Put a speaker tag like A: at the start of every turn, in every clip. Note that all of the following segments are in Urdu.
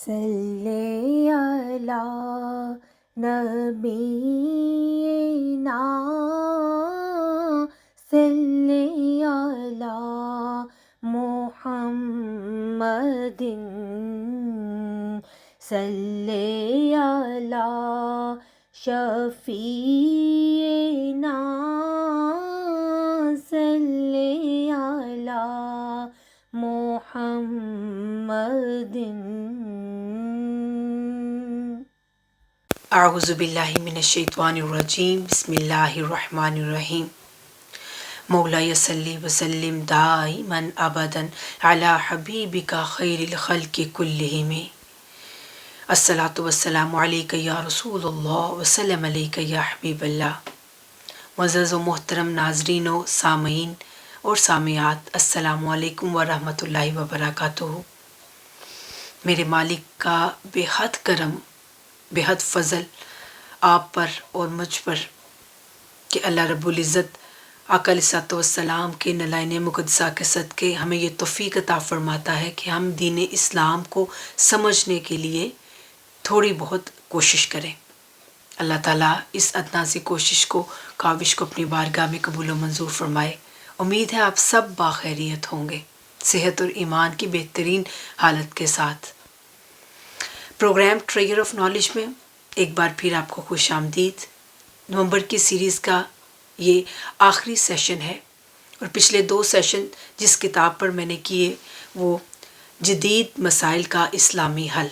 A: صلی علی نبینا صلی علی محمد صلی علی شفیعنا صلی علی محمد.
B: اعوذ باللہ من الشیطان الرجیم. بسم اللہ الرحمن الرحیم. مولاي صلی وسلم دائما ابدا علی حبیبک خیر الخلق کلہم. الصلاۃ والسلام علیک یا رسول اللہ وسلم علیک یا حبیب اللہ. معزز و محترم ناظرین و سامعین اور سامعات، السلام علیکم ورحمۃ اللہ وبرکاتہ. میرے مالک کا بے حد کرم، بے حد فضل آپ پر اور مجھ پر کہ اللہ رب العزت آقا علیہ الصلوۃ والسلام کے نلائن مقدسہ کے صدقے ہمیں یہ توفیق عطا فرماتا ہے کہ ہم دین اسلام کو سمجھنے کے لیے تھوڑی بہت کوشش کریں. اللہ تعالیٰ اس ادنا سی کوشش کو، کاوش کو اپنی بارگاہ میں قبول و منظور فرمائے. امید ہے آپ سب باخیریت ہوں گے، صحت اور ایمان کی بہترین حالت کے ساتھ. پروگرام ٹریگر آف نالج میں ایک بار پھر آپ کو خوش آمدید. نومبر کی سیریز کا یہ آخری سیشن ہے، اور پچھلے 2 سیشن جس کتاب پر میں نے کیے وہ جدید مسائل کا اسلامی حل،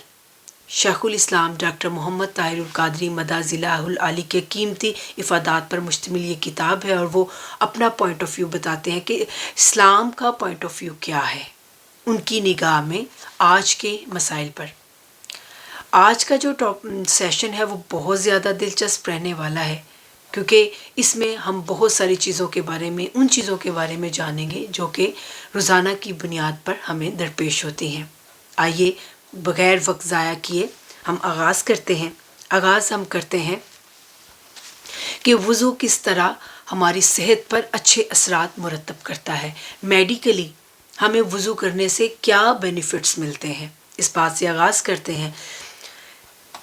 B: شیخ الاسلام ڈاکٹر محمد طاہر القادری مدہ ذلہ العالی کے قیمتی افادات پر مشتمل یہ کتاب ہے، اور وہ اپنا پوائنٹ آف ویو بتاتے ہیں کہ اسلام کا پوائنٹ آف ویو کیا ہے ان کی نگاہ میں آج کے مسائل پر. آج کا جو سیشن ہے وہ بہت زیادہ دلچسپ رہنے والا ہے، کیونکہ اس میں ہم بہت ساری چیزوں کے بارے میں، ان چیزوں کے بارے میں جانیں گے جو کہ روزانہ کی بنیاد پر ہمیں درپیش ہوتی ہیں. آئیے بغیر وقت ضائع کیے ہم آغاز کرتے ہیں. آغاز ہم کرتے ہیں کہ وضو کس طرح ہماری صحت پر اچھے اثرات مرتب کرتا ہے. میڈیکلی ہمیں وضو کرنے سے کیا بینیفٹس ملتے ہیں، اس بات سے آغاز کرتے ہیں.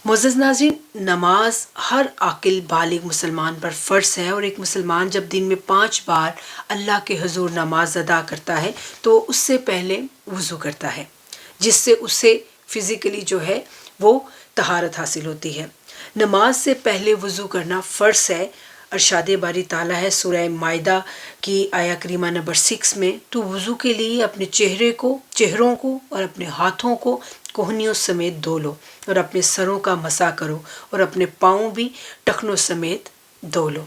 B: معزز ناظرین، نماز ہر عاقل بالغ مسلمان پر فرض ہے، اور ایک مسلمان جب دن میں 5 بار اللہ کے حضور نماز ادا کرتا ہے تو اس سے پہلے وضو کرتا ہے، جس سے اسے فزیکلی جو ہے وہ طہارت حاصل ہوتی ہے. نماز سے پہلے وضو کرنا فرض ہے. ارشاد باری تعالیٰ ہے سورہ مائدہ کی آیہ کریمہ نمبر 6 میں، تو وضو کے لیے اپنے چہروں کو اور اپنے ہاتھوں کو کوہنیوں سمیت دھو لو، اور اپنے سروں کا مسح کرو، اور اپنے پاؤں بھی ٹخنوں سمیت دھو لو.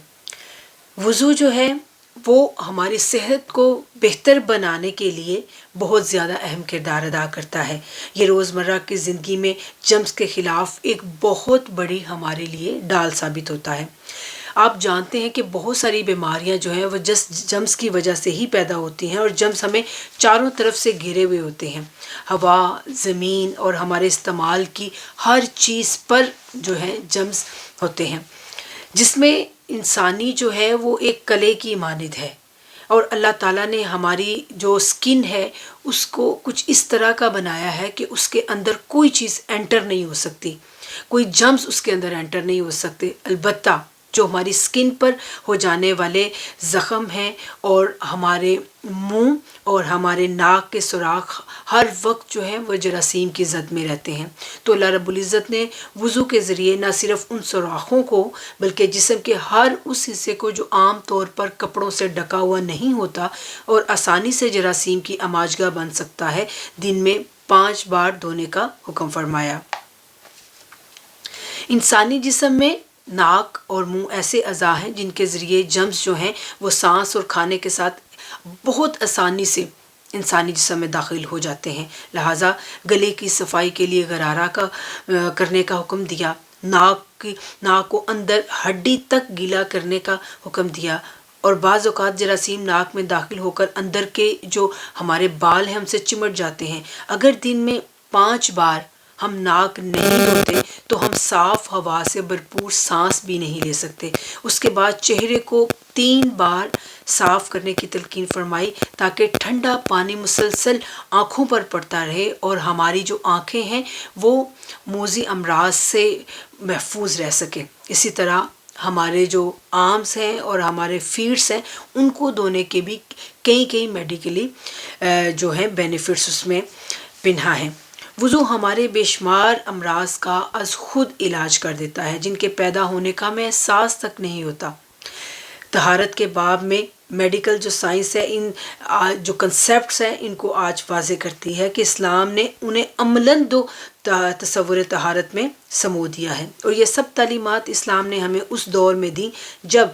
B: وضو جو ہے وہ ہماری صحت کو بہتر بنانے کے لیے بہت زیادہ اہم کردار ادا کرتا ہے. یہ روزمرہ کی زندگی میں جرمز کے خلاف ایک بہت بڑی ہمارے لیے ڈال ثابت ہوتا ہے. آپ جانتے ہیں کہ بہت ساری بیماریاں جو ہیں وہ جرمز کی وجہ سے ہی پیدا ہوتی ہیں، اور جرمز ہمیں چاروں طرف سے گھیرے ہوئے ہوتے ہیں. ہوا، زمین اور ہمارے استعمال کی ہر چیز پر جو ہے جرمز ہوتے ہیں. جس میں انسانی جو ہے وہ ایک کلے کی مانند ہے، اور اللہ تعالیٰ نے ہماری جو سکن ہے اس کو کچھ اس طرح کا بنایا ہے کہ اس کے اندر کوئی چیز انٹر نہیں ہو سکتی، کوئی جرمز اس کے اندر انٹر نہیں ہو سکتے. البتہ جو ہماری سکن پر ہو جانے والے زخم ہیں، اور ہمارے منہ اور ہمارے ناک کے سوراخ ہر وقت جو ہے وہ جراثیم کی زد میں رہتے ہیں. تو اللہ رب العزت نے وضو کے ذریعے نہ صرف ان سوراخوں کو بلکہ جسم کے ہر اس حصے کو جو عام طور پر کپڑوں سے ڈھکا ہوا نہیں ہوتا اور آسانی سے جراثیم کی آماجگاہ بن سکتا ہے، دن میں 5 بار دھونے کا حکم فرمایا. انسانی جسم میں ناک اور منہ ایسے اعضاء ہیں جن کے ذریعے جرمز جو ہیں وہ سانس اور کھانے کے ساتھ بہت آسانی سے انسانی جسم میں داخل ہو جاتے ہیں. لہٰذا گلے کی صفائی کے لیے غرارہ کرنے کا حکم دیا، ناک کو اندر ہڈی تک گیلا کرنے کا حکم دیا. اور بعض اوقات جراثیم ناک میں داخل ہو کر اندر کے جو ہمارے بال ہیں ہم سے چمٹ جاتے ہیں. اگر دن میں 5 بار ہم ناک نہیں دھوتے تو ہم صاف ہوا سے بھرپور سانس بھی نہیں لے سکتے۔ اس کے بعد چہرے کو 3 بار صاف کرنے کی تلقین فرمائی تاکہ ٹھنڈا پانی مسلسل آنکھوں پر پڑتا رہے اور ہماری جو آنکھیں ہیں وہ موذی امراض سے محفوظ رہ سکیں۔ اسی طرح ہمارے جو آرمز ہیں اور ہمارے فیٹس ہیں ان کو دھونے کے بھی کئی میڈیکلی جو ہیں بینیفٹس اس میں پنہا ہیں۔ وضو ہمارے بے شمار امراض کا از خود علاج کر دیتا ہے جن کے پیدا ہونے کا ہمیں احساس تک نہیں ہوتا۔ طہارت کے باب میں میڈیکل جو سائنس ہے، ان جو کنسیپٹس ہیں ان کو آج واضح کرتی ہے کہ اسلام نے انہیں عملاً 2 تصور طہارت میں سمو دیا ہے، اور یہ سب تعلیمات اسلام نے ہمیں اس دور میں دی جب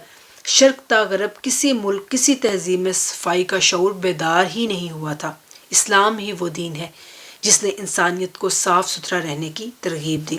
B: شرق تا غرب کسی ملک کسی تہذیب میں صفائی کا شعور بیدار ہی نہیں ہوا تھا۔ اسلام ہی وہ دین ہے جس نے انسانیت کو صاف ستھرا رہنے کی ترغیب دی۔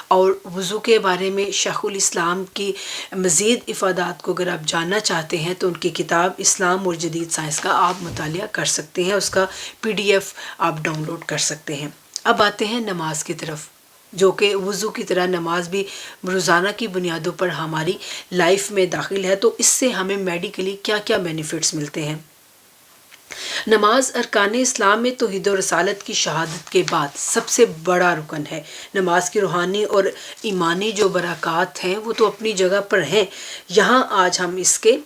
B: اور وضو کے بارے میں شیخ الاسلام کی مزید افادات کو اگر آپ جاننا چاہتے ہیں تو ان کی کتاب اسلام اور جدید سائنس کا آپ مطالعہ کر سکتے ہیں، اس کا PDF آپ ڈاؤن لوڈ کر سکتے ہیں۔ اب آتے ہیں نماز کی طرف، جو کہ وضو کی طرح نماز بھی روزانہ کی بنیادوں پر ہماری لائف میں داخل ہے، تو اس سے ہمیں میڈیکلی کیا کیا بینیفٹس ملتے ہیں۔ نماز ارکان اسلام میں توحید و رسالت کی شہادت کے بعد سب سے بڑا رکن ہے۔ نماز کی روحانی اور ایمانی جو برکات ہیں وہ تو اپنی جگہ پر ہیں، یہاں آج ہم اس کے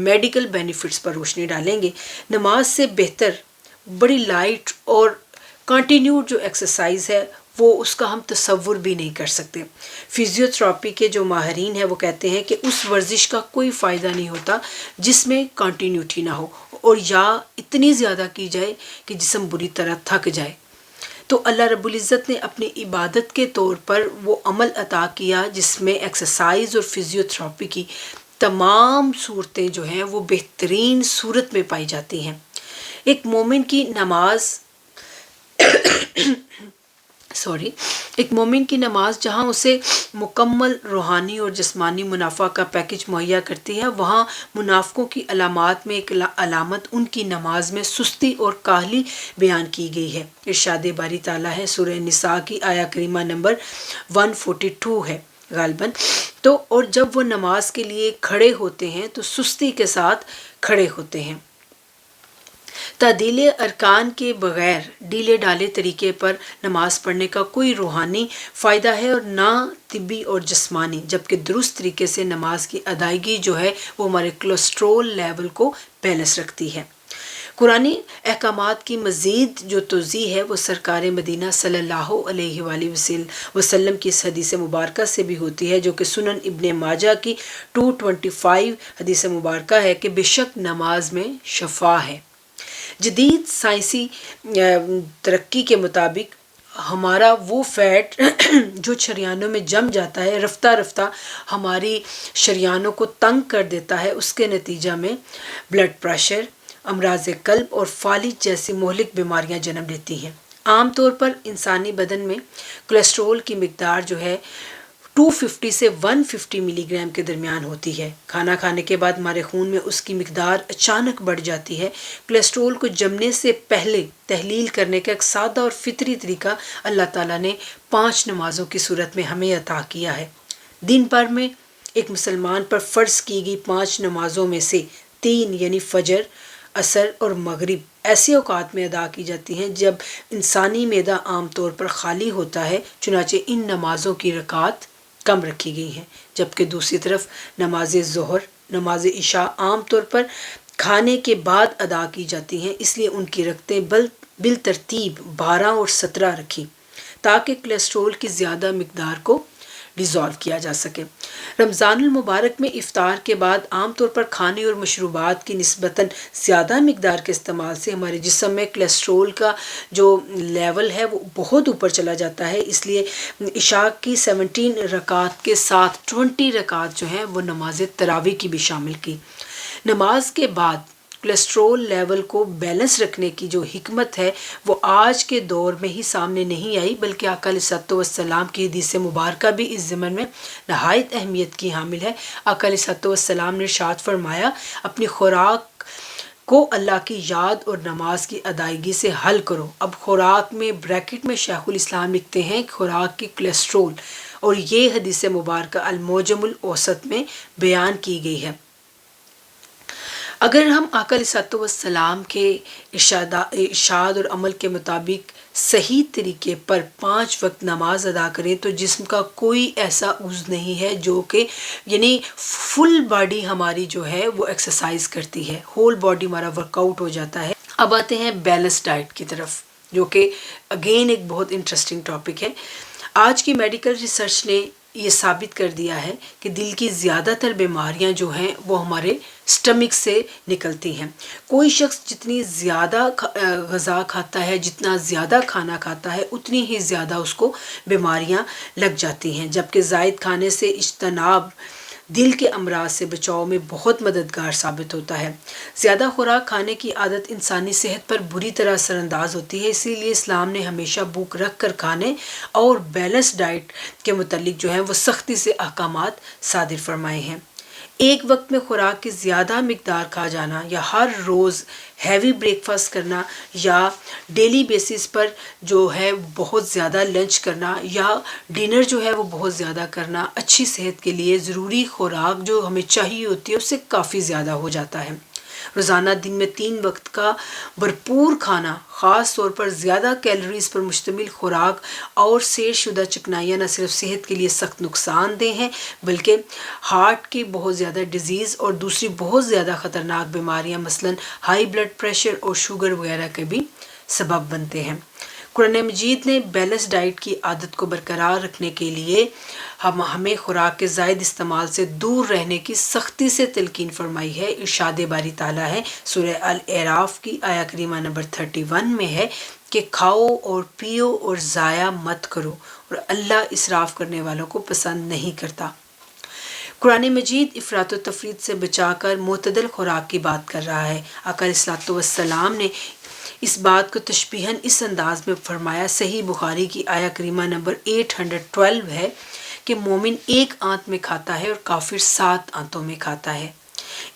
B: میڈیکل بینیفٹس پر روشنی ڈالیں گے۔ نماز سے بہتر بڑی لائٹ اور کنٹینیوڈ جو ایکسرسائز ہے وہ اس کا ہم تصور بھی نہیں کر سکتے۔ فزیوتھراپی کے جو ماہرین ہیں وہ کہتے ہیں کہ اس ورزش کا کوئی فائدہ نہیں ہوتا جس میں کنٹینیوٹی نہ ہو، اور یا اتنی زیادہ کی جائے کہ جسم بری طرح تھک جائے۔ تو اللہ رب العزت نے اپنی عبادت کے طور پر وہ عمل عطا کیا جس میں ایکسرسائز اور فزیوتھراپی کی تمام صورتیں جو ہیں وہ بہترین صورت میں پائی جاتی ہیں۔ ایک مومن کی نماز جہاں اسے مکمل روحانی اور جسمانی منافع کا پیکج مہیا کرتی ہے، وہاں منافقوں کی علامات میں ایک علامت ان کی نماز میں سستی اور کاہلی بیان کی گئی ہے۔ ارشاد باری تعالیٰ ہے، سورہ نساء کی آیہ کریمہ نمبر 142 ہے غالباً، تو اور جب وہ نماز کے لیے کھڑے ہوتے ہیں تو سستی کے ساتھ کھڑے ہوتے ہیں۔ تعدیل ارکان کے بغیر ڈھیلے ڈالے طریقے پر نماز پڑھنے کا کوئی روحانی فائدہ ہے اور نہ طبی اور جسمانی، جبکہ درست طریقے سے نماز کی ادائیگی جو ہے وہ ہمارے کولیسٹرول لیول کو بیلنس رکھتی ہے۔ قرآنی احکامات کی مزید جو توضیح ہے وہ سرکار مدینہ صلی اللہ علیہ وآلہ وسلم کی اس حدیث مبارکہ سے بھی ہوتی ہے، جو کہ سنن ابن ماجہ کی 225 حدیث مبارکہ ہے کہ بے شک نماز میں شفا ہے۔ جدید سائنسی ترقی کے مطابق ہمارا وہ فیٹ جو شریانوں میں جم جاتا ہے رفتہ رفتہ ہماری شریانوں کو تنگ کر دیتا ہے، اس کے نتیجہ میں بلڈ پریشر، امراض قلب اور فالج جیسی مہلک بیماریاں جنم لیتی ہیں۔ عام طور پر انسانی بدن میں کولیسٹرول کی مقدار جو ہے 250 سے 150 ملی گرام کے درمیان ہوتی ہے۔ کھانا کھانے کے بعد ہمارے خون میں اس کی مقدار اچانک بڑھ جاتی ہے۔ کولیسٹرول کو جمنے سے پہلے تحلیل کرنے کا ایک سادہ اور فطری طریقہ اللہ تعالیٰ نے 5 نمازوں کی صورت میں ہمیں عطا کیا ہے۔ دن بھر میں ایک مسلمان پر فرض کی گئی 5 نمازوں میں سے 3 یعنی فجر، عصر اور مغرب ایسے اوقات میں ادا کی جاتی ہیں جب انسانی معدہ عام طور پر خالی ہوتا ہے، چنانچہ ان نمازوں کی رکعات کم رکھی گئی ہیں، جبکہ دوسری طرف نماز ظہر، نماز عشاء عام طور پر کھانے کے بعد ادا کی جاتی ہیں، اس لیے ان کی رکعتیں بالترتیب 12 اور 17 رکھی تاکہ کولیسٹرول کی زیادہ مقدار کو ڈیزالو کیا جا سکے۔ رمضان المبارک میں افطار کے بعد عام طور پر کھانے اور مشروبات کی نسبتاً زیادہ مقدار کے استعمال سے ہمارے جسم میں کولیسٹرول کا جو لیول ہے وہ بہت اوپر چلا جاتا ہے، اس لیے عشاء کی 17 رکعات کے ساتھ 20 رکعات جو ہیں وہ نماز تراویح کی بھی شامل کی۔ نماز کے بعد کولیسٹرول لیول کو بیلنس رکھنے کی جو حکمت ہے وہ آج کے دور میں ہی سامنے نہیں آئی، بلکہ آقا علیہ الصلوۃ والسلام کی حدیث مبارکہ بھی اس ضمن میں نہایت اہمیت کی حامل ہے۔ آقا علیہ الصلوۃ والسلام نے ارشاد فرمایا، اپنی خوراک کو اللہ کی یاد اور نماز کی ادائیگی سے حل کرو۔ اب خوراک میں بریکٹ میں شیخ الاسلام لکھتے ہیں خوراک کی کولیسٹرول، اور یہ حدیث مبارکہ المعجم الاوسط میں بیان کی گئی ہے۔ اگر ہم آقا علیہ السلام کے ارشاد اور عمل کے مطابق صحیح طریقے پر 5 وقت نماز ادا کریں تو جسم کا کوئی ایسا عضو نہیں ہے جو کہ یعنی فل باڈی ہماری جو ہے وہ ایکسرسائز کرتی ہے، ہول باڈی ہمارا ورک آؤٹ ہو جاتا ہے۔ اب آتے ہیں بیلنس ڈائٹ کی طرف، جو کہ اگین ایک بہت انٹرسٹنگ ٹاپک ہے۔ آج کی میڈیکل ریسرچ نے یہ ثابت کر دیا ہے کہ دل کی زیادہ تر بیماریاں جو ہیں وہ ہمارے سٹمک سے نکلتی ہیں۔ کوئی شخص جتنی زیادہ غذا کھاتا ہے، جتنا زیادہ کھانا کھاتا ہے، اتنی ہی زیادہ اس کو بیماریاں لگ جاتی ہیں، جبکہ زائد کھانے سے اجتناب دل کے امراض سے بچاؤ میں بہت مددگار ثابت ہوتا ہے۔ زیادہ خوراک کھانے کی عادت انسانی صحت پر بری طرح اثر انداز ہوتی ہے، اسی لیے اسلام نے ہمیشہ بھوک رکھ کر کھانے اور بیلنس ڈائٹ کے متعلق جو ہیں وہ سختی سے احکامات صادر فرمائے ہیں۔ ایک وقت میں خوراک کی زیادہ مقدار کھا جانا، یا ہر روز ہیوی بریک فاسٹ کرنا، یا ڈیلی بیسس پر جو ہے بہت زیادہ لنچ کرنا، یا ڈنر جو ہے وہ بہت زیادہ کرنا، اچھی صحت کے لیے ضروری خوراک جو ہمیں چاہیے ہوتی ہے اس سے کافی زیادہ ہو جاتا ہے۔ روزانہ دن میں 3 وقت کا بھرپور کھانا، خاص طور پر زیادہ کیلوریز پر مشتمل خوراک اور سیر شدہ چکنائیاں نہ صرف صحت کے لیے سخت نقصان دہ ہیں بلکہ ہارٹ کی بہت زیادہ ڈیزیز اور دوسری بہت زیادہ خطرناک بیماریاں مثلاً ہائی بلڈ پریشر اور شوگر وغیرہ کے بھی سبب بنتے ہیں۔ قرآن مجید نے بیلنس ڈائٹ کی عادت کو برقرار رکھنے کے لیے ہمیں خوراک کے زائد استعمال سے دور رہنے کی سختی سے تلقین فرمائی ہے۔ ارشاد باری تعالیٰ ہے سورہ الاعراف کی آیہ کریمہ نمبر 31 میں ہے کہ کھاؤ اور پیو اور ضائع مت کرو، اور اللہ اسراف کرنے والوں کو پسند نہیں کرتا۔ قرآن مجید افراط و تفریط سے بچا کر معتدل خوراک کی بات کر رہا ہے۔ آقا علیہ السلام نے اس بات کو تشبیہاً اس انداز میں فرمایا، صحیح بخاری کی آیہ کریمہ نمبر 812 ہے کہ مومن 1 آنت میں کھاتا ہے اور کافر 7 آنتوں میں کھاتا ہے۔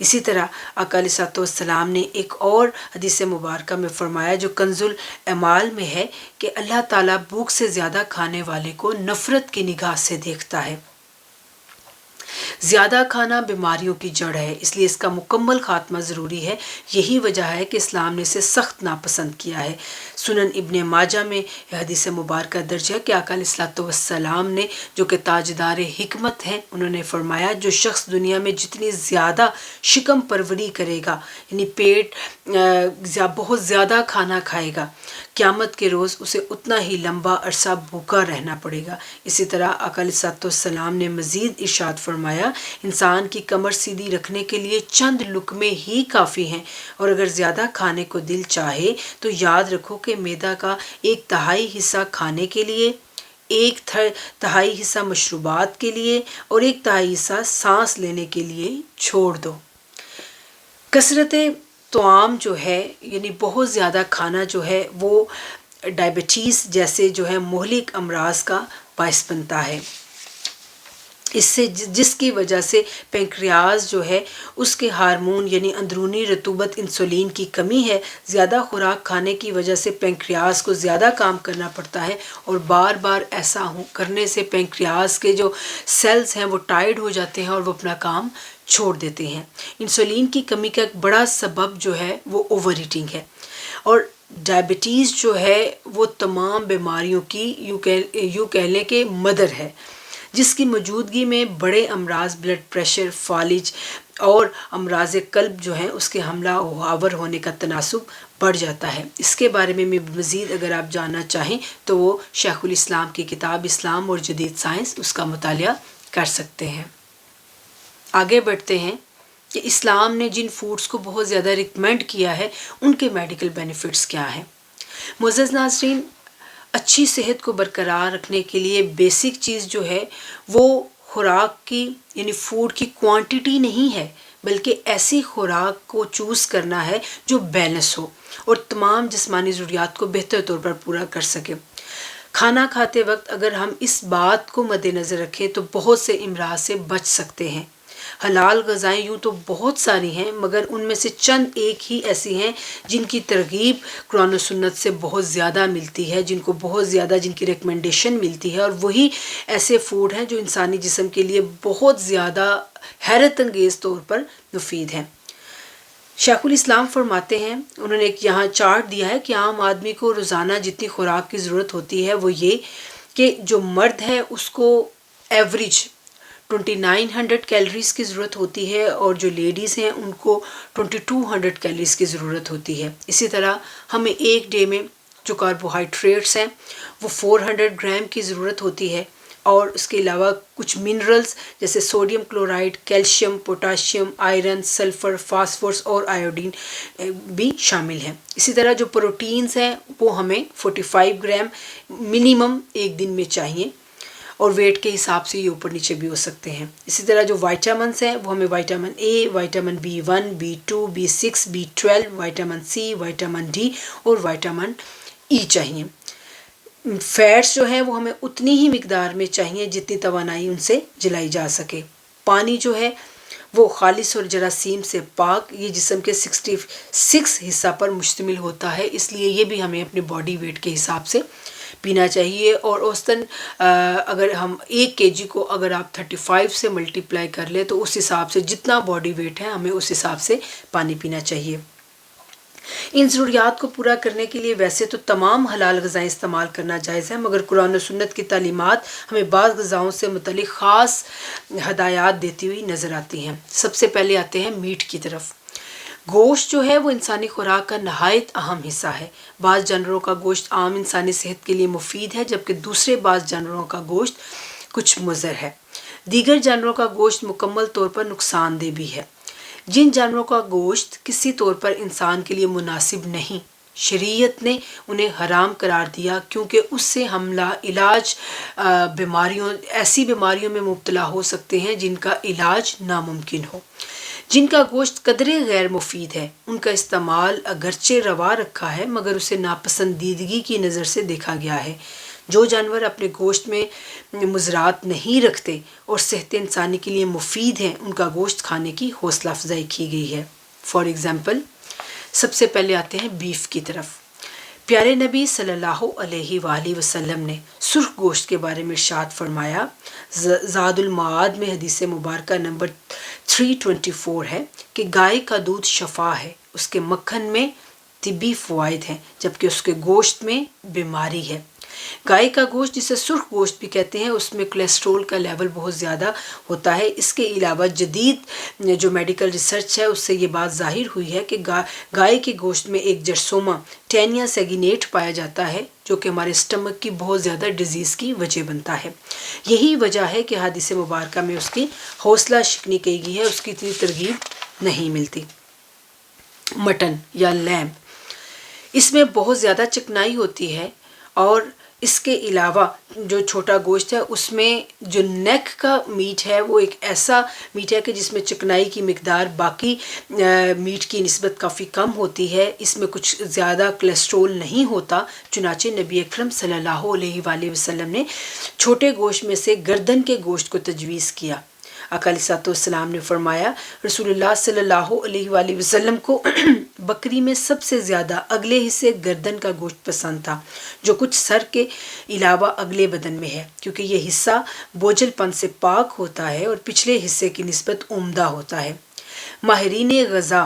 B: اسی طرح آقا علیہ السلام نے ایک اور حدیث مبارکہ میں فرمایا جو کنز الاعمال میں ہے کہ اللہ تعالیٰ بھوک سے زیادہ کھانے والے کو نفرت کی نگاہ سے دیکھتا ہے۔ زیادہ کھانا بیماریوں کی جڑ ہے، اس لیے اس کا مکمل خاتمہ ضروری ہے۔ یہی وجہ ہے کہ اسلام نے اسے سخت ناپسند کیا ہے۔ سنن ابن ماجہ میں حدیث مبارکہ درج ہے کہ آقا علیہ السلام نے جو کہ تاجدار حکمت ہیں، انہوں نے فرمایا جو شخص دنیا میں جتنی زیادہ شکم پروری کرے گا، یعنی پیٹ بہت زیادہ کھانا کھائے گا، قیامت کے روز اسے اتنا ہی لمبا عرصہ بھوکا رہنا پڑے گا۔ اسی طرح آقا علیہ السلام نے مزید ارشاد فرمایا انسان کی کمر سیدھی رکھنے کے لیے چند لقمے ہی کافی ہیں، اور اگر زیادہ کھانے کو دل چاہے تو یاد رکھو کہ معدہ کا 1/3 حصہ کھانے کے لیے، 1/3 حصہ مشروبات کے لیے اور 1/3 حصہ سانس لینے کے لیے چھوڑ دو۔ کثرت طعام جو ہے یعنی بہت زیادہ کھانا جو ہے وہ ڈائبٹیز جیسے جو ہے مہلک امراض کا باعث بنتا ہے، اس سے جس کی وجہ سے پینکریاز جو ہے اس کے ہارمون یعنی اندرونی رطوبت انسولین کی کمی ہے۔ زیادہ خوراک کھانے کی وجہ سے پینکریاز کو زیادہ کام کرنا پڑتا ہے، اور بار بار ایسا کرنے سے پینکریاز کے جو سیلز ہیں وہ ٹائرڈ ہو جاتے ہیں اور وہ اپنا کام چھوڑ دیتے ہیں۔ انسولین کی کمی کا ایک بڑا سبب جو ہے وہ اوور ایٹنگ ہے، اور ڈائبٹیز جو ہے وہ تمام بیماریوں کی یوں کہہ لیں کہ مدر ہے، جس کی موجودگی میں بڑے امراض بلڈ پریشر، فالج اور امراض قلب جو ہیں اس کے حملہ آور ہونے کا تناسب بڑھ جاتا ہے۔ اس کے بارے میں مزید اگر آپ جاننا چاہیں تو وہ شیخ الاسلام کی کتاب اسلام اور جدید سائنس اس کا مطالعہ کر سکتے ہیں۔ آگے بڑھتے ہیں کہ اسلام نے جن فوڈز کو بہت زیادہ ریکمینڈ کیا ہے ان کے میڈیکل بینیفٹس کیا ہیں۔ معزز ناظرین، اچھی صحت کو برقرار رکھنے کے لیے بیسک چیز جو ہے وہ خوراک کی یعنی فوڈ کی کوانٹیٹی نہیں ہے، بلکہ ایسی خوراک کو چوز کرنا ہے جو بیلنس ہو اور تمام جسمانی ضروریات کو بہتر طور پر پورا کر سکے۔ کھانا کھاتے وقت اگر ہم اس بات کو مد نظر رکھیں تو بہت سے امراض سے بچ سکتے ہیں۔ حلال غذائیں یوں تو بہت ساری ہیں، مگر ان میں سے چند ایک ہی ایسی ہیں جن کی ترغیب قرآن و سنت سے بہت زیادہ ملتی ہے، جن کو بہت زیادہ جن کی ریکمنڈیشن ملتی ہے، اور وہی ایسے فوڈ ہیں جو انسانی جسم کے لیے بہت زیادہ حیرت انگیز طور پر مفید ہیں۔ شیخ الاسلام فرماتے ہیں، انہوں نے ایک یہاں چارٹ دیا ہے کہ عام آدمی کو روزانہ جتنی خوراک کی ضرورت ہوتی ہے وہ یہ کہ جو مرد ہے اس کو ایوریج 2900 کیلریز کی ضرورت ہوتی ہے، اور جو لیڈیز ہیں ان کو 2200 کیلریز کی ضرورت ہوتی ہے۔ اسی طرح ہمیں ایک ڈے میں جو کاربوہائیڈریٹس ہیں وہ 400 گرام کی ضرورت ہوتی ہے، اور اس کے علاوہ کچھ منرلز جیسے sodium chloride, calcium, potassium, iron, sulphur, phosphorus اور آیوڈین بھی شامل ہیں۔ اسی طرح جو پروٹینز ہیں وہ ہمیں 45 گرام منیمم ایک دن میں چاہیے، اور ویٹ کے حساب سے یہ اوپر نیچے بھی ہو سکتے ہیں۔ اسی طرح جو وائٹامنس ہیں وہ ہمیں vitamin A, vitamin B1، B2، B6، B12، vitamin C, vitamin D اور وائٹامن ای چاہیے۔ فیٹس جو ہیں وہ ہمیں اتنی ہی مقدار میں چاہیے جتنی توانائی ان سے جلائی جا سکے۔ پانی جو ہے وہ خالص اور جراثیم سے پاک، یہ جسم کے 66 حصہ پر مشتمل ہوتا ہے، اس لیے یہ بھی ہمیں اپنے باڈی ویٹ کے حساب سے پینا چاہیے۔ اور اوسطاً اگر ہم 1 kg کو اگر آپ 35 سے ملٹیپلائی کر لیں تو اس حساب سے جتنا باڈی ویٹ ہے ہمیں اس حساب سے پانی پینا چاہیے۔ ان ضروریات کو پورا کرنے کے لیے ویسے تو تمام حلال غذائیں استعمال کرنا جائز ہے، مگر قرآن و سنت کی تعلیمات ہمیں بعض غذاؤں سے متعلق خاص ہدایات دیتی ہوئی نظر آتی ہیں۔ سب سے پہلے آتے ہیں میٹ کی طرف۔ گوشت جو ہے وہ انسانی خوراک کا نہایت اہم حصہ ہے۔ بعض جانوروں کا گوشت عام انسانی صحت کے لیے مفید ہے، جبکہ دوسرے بعض جانوروں کا گوشت کچھ مضر ہے۔ دیگر جانوروں کا گوشت مکمل طور پر نقصان دہ بھی ہے۔ جن جانوروں کا گوشت کسی طور پر انسان کے لیے مناسب نہیں، شریعت نے انہیں حرام قرار دیا، کیونکہ اس سے ہم لا علاج ایسی بیماریوں میں مبتلا ہو سکتے ہیں جن کا علاج ناممکن ہو۔ جن کا گوشت قدرے غیر مفید ہے ان کا استعمال اگرچہ روا رکھا ہے، مگر اسے ناپسندیدگی کی نظر سے دیکھا گیا ہے۔ جو جانور اپنے گوشت میں مضرات نہیں رکھتے اور صحت انسانی کے لیے مفید ہیں ان کا گوشت کھانے کی حوصلہ افزائی کی گئی ہے۔ فار ایگزامپل سب سے پہلے آتے ہیں بیف کی طرف۔ پیارے نبی صلی اللہ علیہ وآلہ وسلم نے سرخ گوشت کے بارے میں ارشاد فرمایا، زاد المعاد میں حدیث مبارکہ نمبر 324 ہے کہ گائے کا دودھ شفا ہے، اس کے مکھن میں طبی فوائد ہیں، جبکہ اس کے گوشت میں بیماری ہے۔ گائے کا گوشت جسے سرخ گوشت بھی کہتے ہیں اس میں کولیسٹرول کا لیول بہت زیادہ ہوتا ہے۔ اس کے علاوہ جدید جو میڈیکل ریسرچ ہے اس سے یہ بات ظاہر ہوئی ہے کہ گائے کے گوشت میں ایک جرثومہ ٹینیا سیگینیٹ پایا جاتا ہے جو کہ ہمارے اسٹمک کی بہت زیادہ ڈیزیز کی وجہ بنتا ہے۔ یہی وجہ ہے کہ حدیث مبارکہ میں اس کی حوصلہ شکنی کی گئی ہے، اس کی اتنی ترغیب نہیں ملتی۔ مٹن یا لیمب، اس میں بہت زیادہ چکنائی ہوتی ہے، اور اس کے علاوہ جو چھوٹا گوشت ہے اس میں جو نیک کا میٹ ہے وہ ایک ایسا میٹ ہے کہ جس میں چکنائی کی مقدار باقی میٹ کی نسبت کافی کم ہوتی ہے، اس میں کچھ زیادہ کولیسٹرول نہیں ہوتا، چنانچہ نبی اکرم صلی اللہ علیہ وآلہ وسلم نے چھوٹے گوشت میں سے گردن کے گوشت کو تجویز کیا۔ آقا علیہ السلام نے فرمایا، رسول اللہ صلی اللہ علیہ وآلہ وسلم کو بکری میں سب سے زیادہ اگلے حصے گردن کا گوشت پسند تھا، جو کچھ سر کے علاوہ اگلے بدن میں ہے، کیونکہ یہ حصہ بوجھل پن سے پاک ہوتا ہے اور پچھلے حصے کی نسبت عمدہ ہوتا ہے۔ ماہرین غذا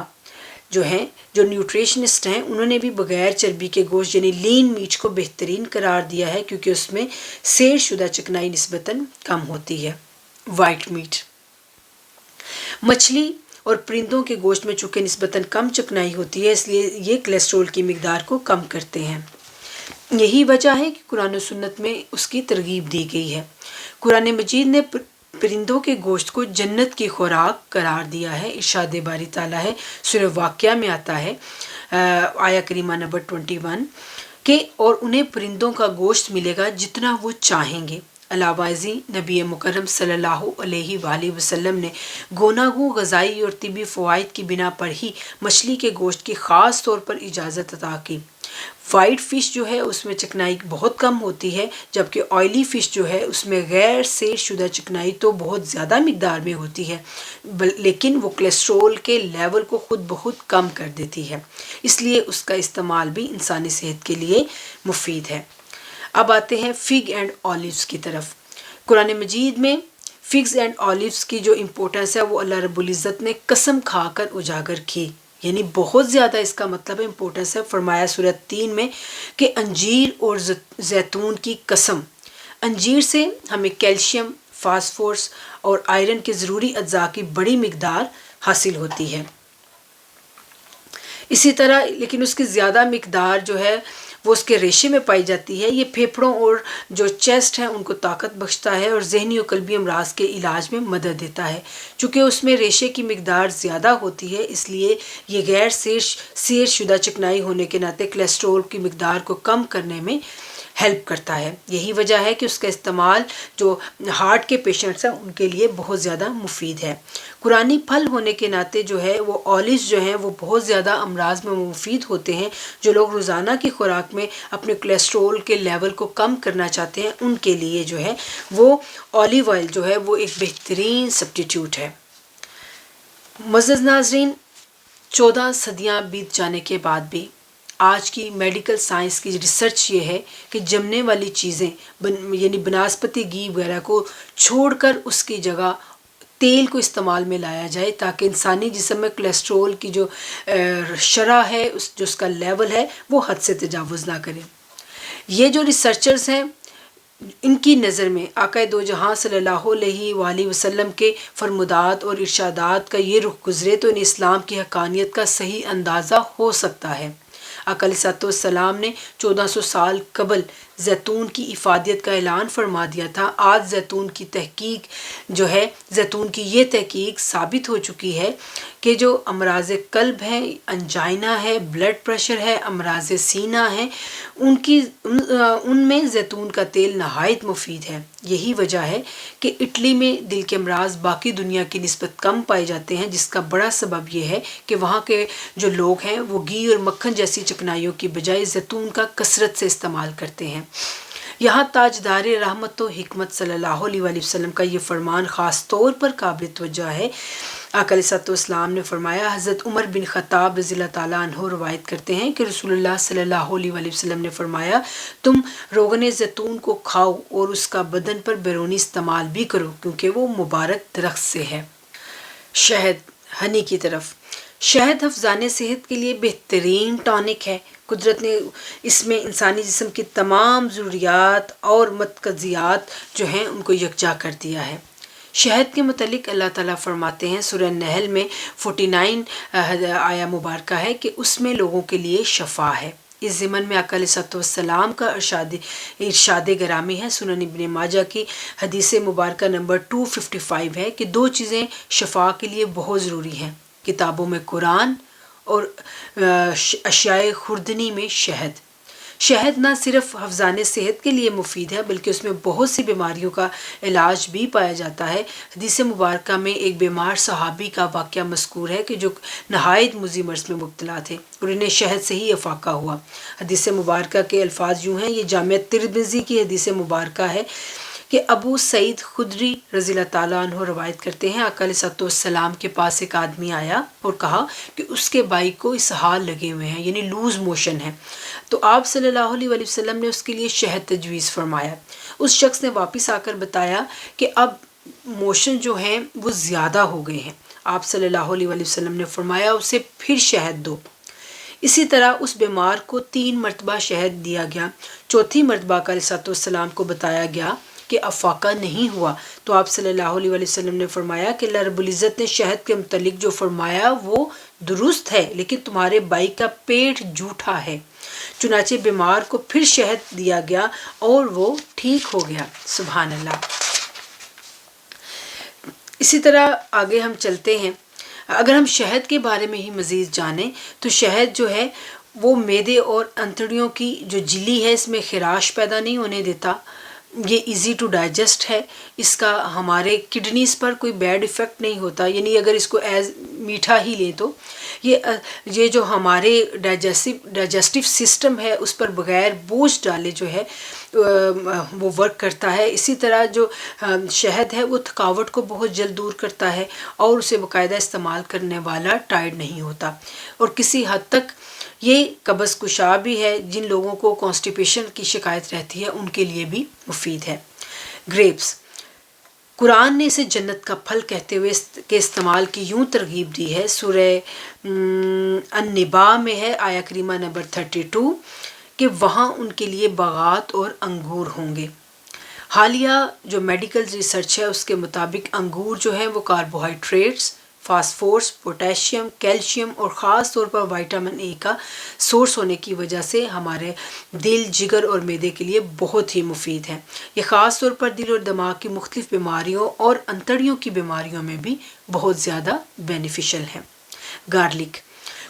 B: جو نیوٹریشنسٹ ہیں انہوں نے بھی بغیر چربی کے گوشت یعنی لین میٹ کو بہترین قرار دیا ہے، کیونکہ اس میں سیر شدہ چکنائی نسبتاً کم ہوتی ہے۔ وائٹ میٹ، مچھلی اور پرندوں کے گوشت میں چونکہ نسبتاً کم چکنائی ہوتی ہے اس لیے یہ کولیسٹرول کی مقدار کو کم کرتے ہیں۔ یہی وجہ ہے کہ قرآن و سنت میں اس کی ترغیب دی گئی ہے۔ قرآن مجید نے پرندوں کے گوشت کو جنت کی خوراک قرار دیا ہے۔ ارشاد باری تعالیٰ ہے، سورہ واقعہ میں آتا ہے آیہ کریمہ نمبر 21 کہ اور انہیں پرندوں کا گوشت ملے گا جتنا وہ چاہیں گے۔ علاوہ ازیں نبی مکرم صلی اللہ علیہ وآلہ وسلم نے گوناگوں غذائی اور طبی فوائد کی بنا پر ہی مچھلی کے گوشت کی خاص طور پر اجازت عطا کی۔ وائٹ فش جو ہے اس میں چکنائی بہت کم ہوتی ہے، جبکہ آئلی فش جو ہے اس میں غیر سیر شدہ چکنائی تو بہت زیادہ مقدار میں ہوتی ہے، لیکن وہ کولیسٹرول کے لیول کو خود بخود کم کر دیتی ہے، اس لیے اس کا استعمال بھی انسانی صحت کے لیے مفید ہے۔ اب آتے ہیں فگ اینڈ آلیوز کی طرف۔ قرآن مجید میں فگز اینڈ آلیوز کی جو امپورٹنس ہے وہ اللہ رب العزت نے قسم کھا کر اجاگر کی، یعنی بہت زیادہ اس کا مطلب امپورٹنس ہے۔ فرمایا سورہ 3 میں کہ انجیر اور زیتون کی قسم، انجیر سے ہمیں کیلشیم، فاسفورس اور آئرن کے ضروری اجزاء کی بڑی مقدار حاصل ہوتی ہے۔ اسی طرح لیکن اس کی زیادہ مقدار جو ہے وہ اس کے ریشے میں پائی جاتی ہے۔ یہ پھیپھڑوں اور جو چیسٹ ہیں ان کو طاقت بخشتا ہے اور ذہنی اور قلبی امراض کے علاج میں مدد دیتا ہے۔ چونکہ اس میں ریشے کی مقدار زیادہ ہوتی ہے، اس لیے یہ غیر سیر شدہ چکنائی ہونے کے ناطے کولیسٹرول کی مقدار کو کم کرنے میں ہیلپ کرتا ہے۔ یہی وجہ ہے کہ اس کا استعمال جو ہارٹ کے پیشنٹس ہیں ان کے لیے بہت زیادہ مفید ہے۔ قرآنی پھل ہونے کے ناطے جو ہے وہ آلیوز جو ہیں وہ بہت زیادہ امراض میں مفید ہوتے ہیں۔ جو لوگ روزانہ کی خوراک میں اپنے کولیسٹرول کے لیول کو کم کرنا چاہتے ہیں ان کے لیے جو ہے وہ اولیو آئل جو ہے وہ ایک بہترین سبسٹیٹیوٹ ہے۔ معزز ناظرین، 14 صدیاں بیت جانے کے بعد بھی آج کی میڈیکل سائنس کی ریسرچ یہ ہے کہ جمنے والی چیزیں یعنی بناسپتی گھی وغیرہ کو چھوڑ کر اس کی جگہ تیل کو استعمال میں لایا جائے تاکہ انسانی جسم میں کولیسٹرول کی جو شرح ہے جو اس کا لیول ہے وہ حد سے تجاوز نہ کرے۔ یہ جو ریسرچرز ہیں ان کی نظر میں آقا دو جہاں صلی اللہ علیہ وآلہ وسلم کے فرمودات اور ارشادات کا یہ رخ گزرے تو ان اسلام کی حقانیت کا صحیح اندازہ ہو سکتا ہے۔ آقا علیہ السلام نے 1400 سال قبل زیتون کی افادیت کا اعلان فرما دیا تھا۔ آج زیتون کی یہ تحقیق ثابت ہو چکی ہے کہ جو امراض قلب ہے، انجائنا ہے، بلڈ پریشر ہے، امراض سینہ ہے، ان میں زیتون کا تیل نہایت مفید ہے۔ یہی وجہ ہے کہ اٹلی میں دل کے امراض باقی دنیا کی نسبت کم پائے جاتے ہیں، جس کا بڑا سبب یہ ہے کہ وہاں کے جو لوگ ہیں وہ گھی اور مکھن جیسی چکنائیوں کی بجائے زیتون کا کثرت سے استعمال کرتے ہیں۔ یہاں تاجدار رحمت و حکمت صلی اللہ علیہ وآلہ وسلم کا یہ فرمان خاص طور پر قابل توجہ ہے۔ آقا علیہ السلام نے فرمایا، حضرت عمر بن خطاب رضی اللہ تعالیٰ عنہ روایت کرتے ہیں کہ رسول اللہ صلی اللہ علیہ وآلہ وسلم نے فرمایا، تم روغن زیتون کو کھاؤ اور اس کا بدن پر بیرونی استعمال بھی کرو کیونکہ وہ مبارک درخت سے ہے۔ شہد، ہنی کی طرف۔ شہد حفظان صحت کے لیے بہترین ٹانک ہے۔ قدرت نے اس میں انسانی جسم کی تمام ضروریات اور متغذیات جو ہیں ان کو یکجا کر دیا ہے۔ شہد کے متعلق اللہ تعالیٰ فرماتے ہیں سورہ نحل میں 49 آیہ مبارکہ ہے کہ اس میں لوگوں کے لیے شفا ہے۔ اس ضمن میں آقا علیہ السلام کا ارشاد گرامی ہے۔ سنن ابن ماجہ کی حدیث مبارکہ نمبر 255 ہے کہ 2 چیزیں شفا کے لیے بہت ضروری ہیں، کتابوں میں قرآن اور اشیاء خوردنی میں شہد۔ شہد نہ صرف حفظان صحت کے لیے مفید ہے بلکہ اس میں بہت سی بیماریوں کا علاج بھی پایا جاتا ہے۔ حدیث مبارکہ میں ایک بیمار صحابی کا واقعہ مذکور ہے کہ جو نہایت مضر مرض میں مبتلا تھے اور انہیں شہد سے ہی افاقہ ہوا۔ حدیث مبارکہ کے الفاظ یوں ہیں، یہ جامع ترمذی کی حدیث مبارکہ ہے کہ ابو سعید خدری رضی اللہ تعالیٰ عنہ روایت کرتے ہیں، آقا علیہ السلام کے پاس ایک آدمی آیا اور کہا کہ اس کے بھائی کو اسہال لگے ہوئے ہیں، یعنی لوز موشن ہے۔ تو آپ صلی اللہ علیہ وآلہ وسلم نے اس کے لیے شہد تجویز فرمایا۔ اس شخص نے واپس آ کر بتایا کہ اب موشن جو ہیں وہ زیادہ ہو گئے ہیں۔ آپ صلی اللہ علیہ وآلہ وسلم نے فرمایا اسے پھر شہد دو۔ اسی طرح اس بیمار کو 3 مرتبہ شہد دیا گیا۔ چوتھی مرتبہ آقا علیہ السلام کو بتایا گیا کہ افاقہ نہیں ہوا تو آپ صلی اللہ علیہ وآلہ وسلم نے فرمایا کہ اللہ رب العزت نے شہد کے متعلق جو فرمایا وہ درست ہے لیکن تمہارے بھائی کا پیٹ جھوٹا ہے۔ چنانچہ بیمار کو پھر شہد دیا گیا اور وہ ٹھیک ہو گیا۔ سبحان اللہ۔ اسی طرح آگے ہم چلتے ہیں، اگر ہم شہد کے بارے میں ہی مزید جانیں تو شہد جو ہے وہ معدے اور انتڑیوں کی جو جھلی ہے اس میں خراش پیدا نہیں ہونے دیتا، یہ ایزی ٹو ڈائجسٹ ہے، اس کا ہمارے کڈنیز پر کوئی بیڈ ایفیکٹ نہیں ہوتا، یعنی اگر اس کو ایز میٹھا ہی لیں تو یہ جو ہمارے ڈائجسٹیو سسٹم ہے اس پر بغیر بوجھ ڈالے جو ہے وہ ورک کرتا ہے۔ اسی طرح جو شہد ہے وہ تھکاوٹ کو بہت جلد دور کرتا ہے اور اسے باقاعدہ استعمال کرنے والا ٹائرڈ نہیں ہوتا، اور کسی حد تک یہ قبض کشا بھی ہے۔ جن لوگوں کو کانسٹیپیشن کی شکایت رہتی ہے ان کے لیے بھی مفید ہے۔ گریپس، قرآن نے اسے جنت کا پھل کہتے ہوئے اس کے استعمال کی یوں ترغیب دی ہے۔ سورہ النبا میں ہے آیہ کریمہ نمبر 32 کہ وہاں ان کے لیے باغات اور انگور ہوں گے۔ حالیہ جو میڈیکل ریسرچ ہے اس کے مطابق انگور جو ہیں وہ کاربوہائیڈریٹس، فاسفورس، پوٹیشیم، کیلشیم اور خاص طور پر وائٹامن اے کا سورس ہونے کی وجہ سے ہمارے دل، جگر اور معدے کے لیے بہت ہی مفید ہے۔ یہ خاص طور پر دل اور دماغ کی مختلف بیماریوں اور انتڑیوں کی بیماریوں میں بھی بہت زیادہ بینیفیشل ہے۔ گارلک،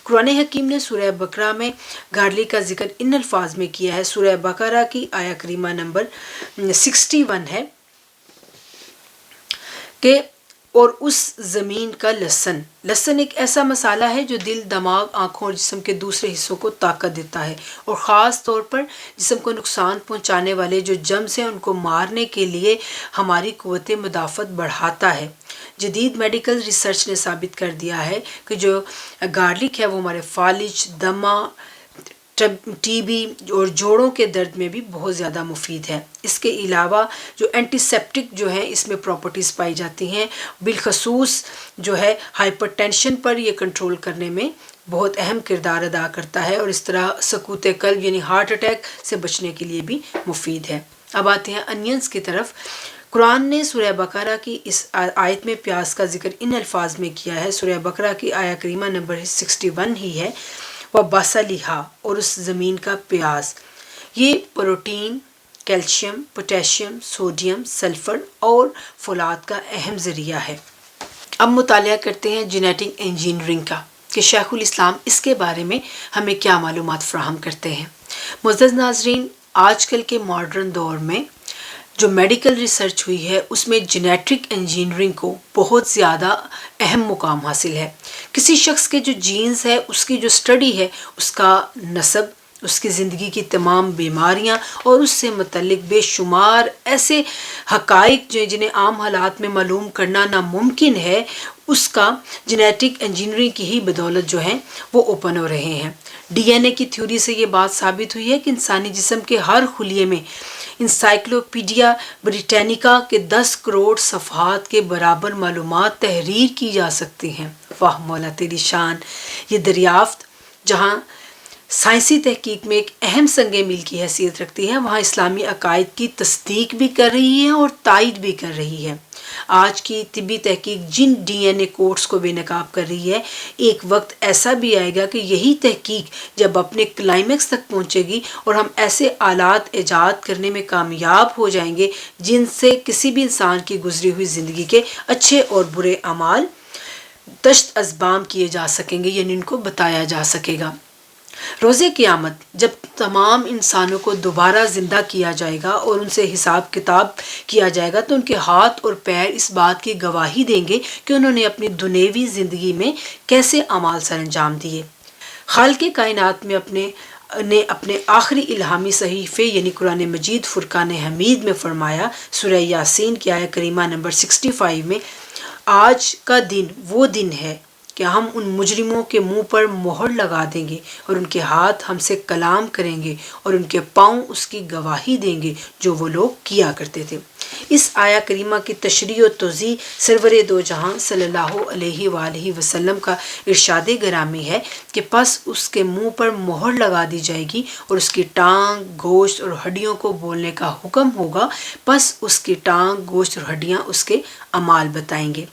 B: قرآن حکیم نے سورہ بقرہ میں گارلک کا ذکر ان الفاظ میں کیا ہے۔ سورہ بقرہ کی آیہ کریمہ نمبر 61 ہے کہ اور اس زمین کا لہسن ایک ایسا مسالہ ہے جو دل، دماغ، آنکھوں اور جسم کے دوسرے حصوں کو طاقت دیتا ہے، اور خاص طور پر جسم کو نقصان پہنچانے والے جو جرمز ہیں ان کو مارنے کے لیے ہماری قوت مدافعت بڑھاتا ہے۔ جدید میڈیکل ریسرچ نے ثابت کر دیا ہے کہ جو گارلک ہے وہ ہمارے فالج، دمہ، ٹی بی اور جوڑوں کے درد میں بھی بہت زیادہ مفید ہے۔ اس کے علاوہ جو اینٹی سیپٹک جو ہیں اس میں پراپرٹیز پائی جاتی ہیں، بالخصوص جو ہے ہائپر ٹینشن پر یہ کنٹرول کرنے میں بہت اہم کردار ادا کرتا ہے، اور اس طرح سکوت قلب یعنی ہارٹ اٹیک سے بچنے کے لیے بھی مفید ہے۔ اب آتے ہیں انینز کی طرف۔ قرآن نے سورہ بقرہ کی اس آیت میں پیاز کا ذکر ان الفاظ میں کیا ہے۔ سورہ بقرہ کی آیہ کریمہ نمبر 61 ہی ہے، وَبَصَلِہَا، اور اس زمین کا پیاز۔ یہ protein, calcium, potassium, sodium, sulphur اور فولاد کا اہم ذریعہ ہے۔ اب مطالعہ کرتے ہیں جینیٹک انجینئرنگ کا کہ شیخ الاسلام اس کے بارے میں ہمیں کیا معلومات فراہم کرتے ہیں۔ معزز ناظرین، آج کل کے ماڈرن دور میں جو میڈیکل ریسرچ ہوئی ہے اس میں جینیٹک انجینئرنگ کو بہت زیادہ اہم مقام حاصل ہے۔ کسی شخص کے جو جینز ہے اس کی جو سٹڈی ہے، اس کا نسب، اس کی زندگی کی تمام بیماریاں اور اس سے متعلق بے شمار ایسے حقائق جنہیں عام حالات میں معلوم کرنا ناممکن ہے، اس کا جینیٹک انجینئرنگ کی ہی بدولت جو ہے وہ اوپن ہو رہے ہیں۔ ڈی این اے کی تھیوری سے یہ بات ثابت ہوئی ہے کہ انسانی جسم کے ہر خلیے میں انسائکلوپیڈیا بریٹینیکا کے 10 کروڑ صفحات کے برابر معلومات تحریر کی جا سکتی ہیں۔ واہ مولا تیری شان! یہ دریافت جہاں سائنسی تحقیق میں ایک اہم سنگ میل کی حیثیت رکھتی ہے، وہاں اسلامی عقائد کی تصدیق بھی کر رہی ہے اور تائید بھی کر رہی ہے۔ آج کی طبی تحقیق جن ڈی این اے کوڈز کو بے نقاب کر رہی ہے، ایک وقت ایسا بھی آئے گا کہ یہی تحقیق جب اپنے کلائمیکس تک پہنچے گی اور ہم ایسے آلات ایجاد کرنے میں کامیاب ہو جائیں گے جن سے کسی بھی انسان کی گزری ہوئی زندگی کے اچھے اور برے اعمال دشت ازبام کیے جا سکیں گے، یعنی ان کو بتایا جا سکے گا۔ روز قیامت جب تمام انسانوں کو دوبارہ زندہ کیا جائے گا اور ان سے حساب کتاب کیا جائے گا تو ان کے ہاتھ اور پیر اس بات کی گواہی دیں گے کہ انہوں نے اپنی دنیوی زندگی میں کیسے اعمال سر انجام دیے۔ خالق کائنات میں اپنے آخری الہامی صحیفے یعنی قرآن مجید فرقان حمید میں فرمایا، سورہ یاسین کی آیہ کریمہ نمبر 65 میں، آج کا دن وہ دن ہے کہ ہم ان مجرموں کے منہ پر مہر لگا دیں گے اور ان کے ہاتھ ہم سے کلام کریں گے اور ان کے پاؤں اس کی گواہی دیں گے جو وہ لوگ کیا کرتے تھے۔ اس آیہ کریمہ کی تشریح و توضیح سرور دو جہاں صلی اللہ علیہ وآلہ وسلم کا ارشاد گرامی ہے کہ پس اس کے منہ پر مہر لگا دی جائے گی اور اس کی ٹانگ، گوشت اور ہڈیوں کو بولنے کا حکم ہوگا، پس اس کی ٹانگ، گوشت اور ہڈیاں اس کے اعمال بتائیں گے۔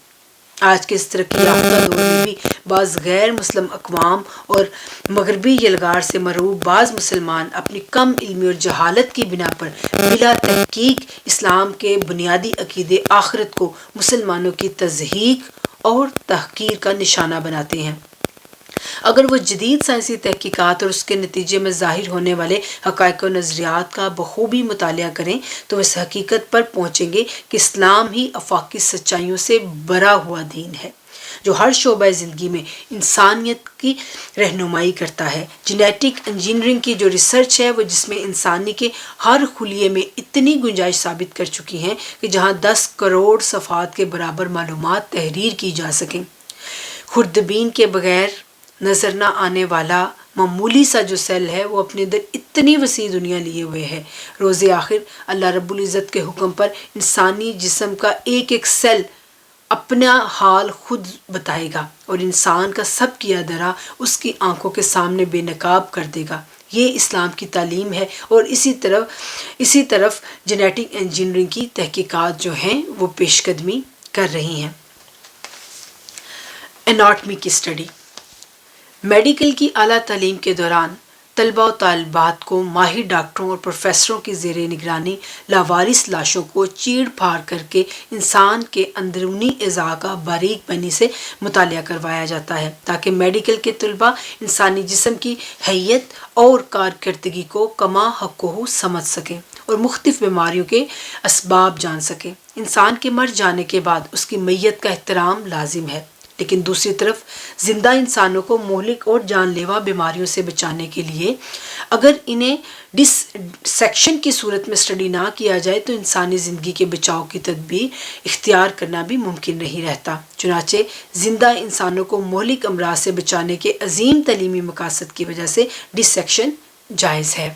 B: آج کے اس ترقی یافتہ دور میں بھی بعض غیر مسلم اقوام اور مغربی یلغار سے مرعوب بعض مسلمان اپنی کم علمی اور جہالت کی بنا پر بلا تحقیق اسلام کے بنیادی عقیدے آخرت کو مسلمانوں کی تضحیک اور تحقیر کا نشانہ بناتے ہیں۔ اگر وہ جدید سائنسی تحقیقات اور اس کے نتیجے میں ظاہر ہونے والے حقائق و نظریات کا بخوبی مطالعہ کریں تو وہ اس حقیقت پر پہنچیں گے کہ اسلام ہی آفاقی سچائیوں سے بھرا ہوا دین ہے جو ہر شعبہ زندگی میں انسانیت کی رہنمائی کرتا ہے۔ جینیٹک انجینئرنگ کی جو ریسرچ ہے وہ جسم انسانی کے ہر خلیے میں اتنی گنجائش ثابت کر چکی ہے کہ جہاں 10 کروڑ صفحات کے برابر معلومات تحریر کی جا سکیں، خوردبین کے بغیر نظر نہ آنے والا معمولی سا جو سیل ہے وہ اپنے اندر اتنی وسیع دنیا لیے ہوئے ہے۔ روز آخر اللہ رب العزت کے حکم پر انسانی جسم کا ایک ایک سیل اپنا حال خود بتائے گا اور انسان کا سب کیا دھرا اس کی آنکھوں کے سامنے بے نقاب کر دے گا۔ یہ اسلام کی تعلیم ہے اور اسی طرف جینیٹک انجینئرنگ کی تحقیقات جو ہیں وہ پیش قدمی کر رہی ہیں۔ اناٹمی کی اسٹڈی۔ میڈیکل کی اعلیٰ تعلیم کے دوران طلباء و طالبات کو ماہر ڈاکٹروں اور پروفیسروں کی زیر نگرانی لاوارث لاشوں کو چیڑ پھاڑ کر کے انسان کے اندرونی اعضاء کا باریک بینی سے مطالعہ کروایا جاتا ہے تاکہ میڈیکل کے طلباء انسانی جسم کی حیت اور کارکردگی کو کما حقہ سمجھ سکیں اور مختلف بیماریوں کے اسباب جان سکیں۔ انسان کے مر جانے کے بعد اس کی میت کا احترام لازم ہے، لیکن دوسری طرف زندہ انسانوں کو مہلک اور جان لیوا بیماریوں سے بچانے کے لیے اگر انہیں ڈس سیکشن کی صورت میں اسٹڈی نہ کیا جائے تو انسانی زندگی کے بچاؤ کی تدبیر اختیار کرنا بھی ممکن نہیں رہتا۔ چنانچہ زندہ انسانوں کو مہلک امراض سے بچانے کے عظیم تعلیمی مقاصد کی وجہ سے ڈس سیکشن جائز ہے۔